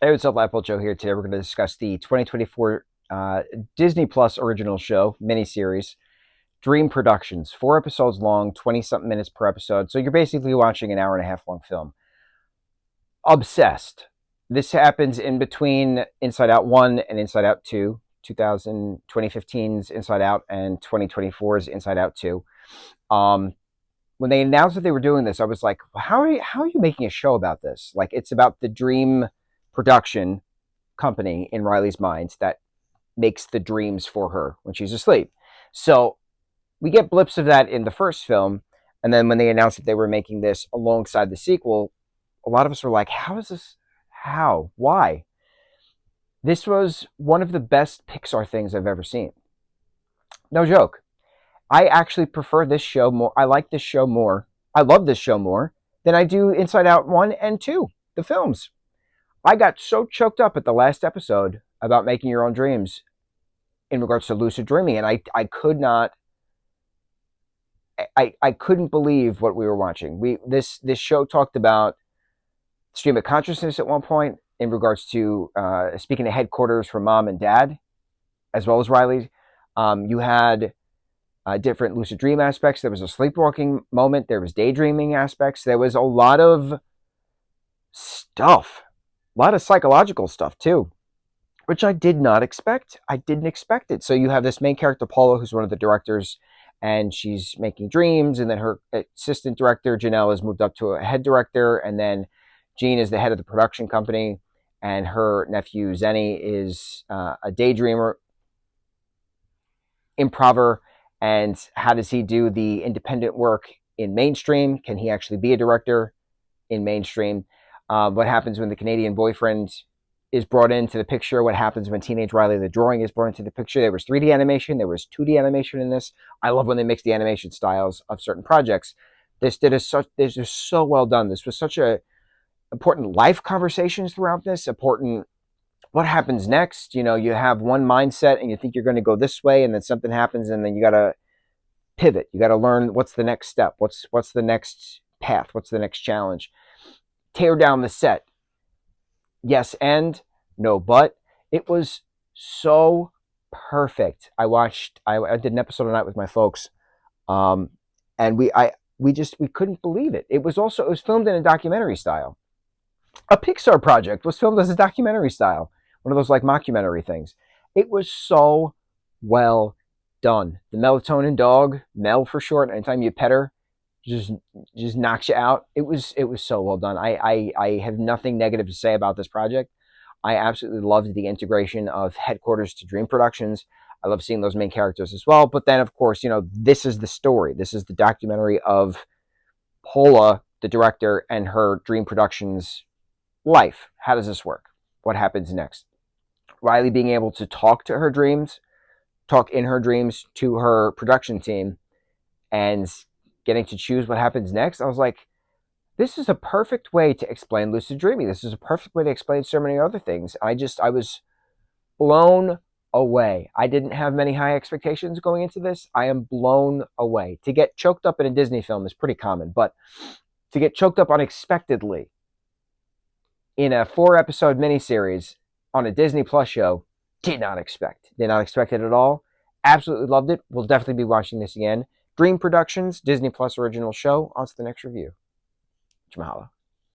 Hey, what's up, lightboltjoe here. Today we're going to discuss the 2024 Disney Plus original show miniseries, Dream Productions. 4 episodes long, 20-something minutes per episode. So you're basically watching an hour and a half long film. Obsessed. This happens in between Inside Out 1 and Inside Out 2, 2015's Inside Out and 2024's Inside Out 2. When they announced that they were doing this, I was like, how are you making a show about this? Like, it's about the Dream production company in Riley's mind that makes the dreams for her when she's asleep. So we get blips of that in the first film. And then when they announced that they were making this alongside the sequel, a lot of us were like, how is this? How? Why? This was one of the best Pixar things I've ever seen. No joke. I actually prefer this show more. I like this show more. I love this show more than I do Inside Out 1 and 2, the films. I got so choked up at the last episode about making your own dreams in regards to lucid dreaming, and I could not. I couldn't believe what we were watching. This show talked about stream of consciousness at one point in regards to speaking to headquarters for mom and dad, as well as Riley. You had different lucid dream aspects. There was a sleepwalking moment. There was daydreaming aspects. There was a lot of stuff, a lot of psychological stuff too, which I did not expect. I didn't expect it. So you have this main character, Paula, who's one of the directors, and she's making dreams, and then her assistant director, Janelle, has moved up to a head director, and then Jean is the head of the production company, and her nephew, Zenny, is a daydreamer, improver, and how does he do the independent work in mainstream? Can he actually be a director in mainstream? What happens when the Canadian boyfriend is brought into the picture? What happens when Teenage Riley the drawing is brought into the picture? There was 3D animation, there was 2D animation in this. I love when they mix the animation styles of certain projects. This is so well done. This was such a important life conversations throughout this, important what happens next. You know, you have one mindset and you think you're going to go this way, and then something happens, and then you got to pivot. You got to learn what's the next step, what's the next path, what's the next challenge. Tear down the set. Yes, and no, but it was so perfect. I did an episode tonight with my folks, and we couldn't believe it. It was filmed in a documentary style. A Pixar project was filmed as a documentary style, one of those like mockumentary things. It was so well done. The melatonin dog, Mel for short, anytime you pet her, just knocks you out. It was so well done. I have nothing negative to say about this project. I absolutely loved the integration of headquarters to Dream Productions. I love seeing those main characters as well. But then, of course, this is the story. This is the documentary of Paula, the director, and her Dream Productions life. How does this work? What happens next? Riley being able to talk in her dreams to her production team, and getting to choose what happens next. I was like, this is a perfect way to explain lucid dreaming. This is a perfect way to explain so many other things. I was blown away. I didn't have many high expectations going into this. I am blown away. To get choked up in a Disney film is pretty common, but to get choked up unexpectedly in a 4-episode miniseries on a Disney Plus show, did not expect it at all. Absolutely loved it. We'll definitely be watching this again. Dream Productions, Disney Plus original show. On to the next review. Mahalo.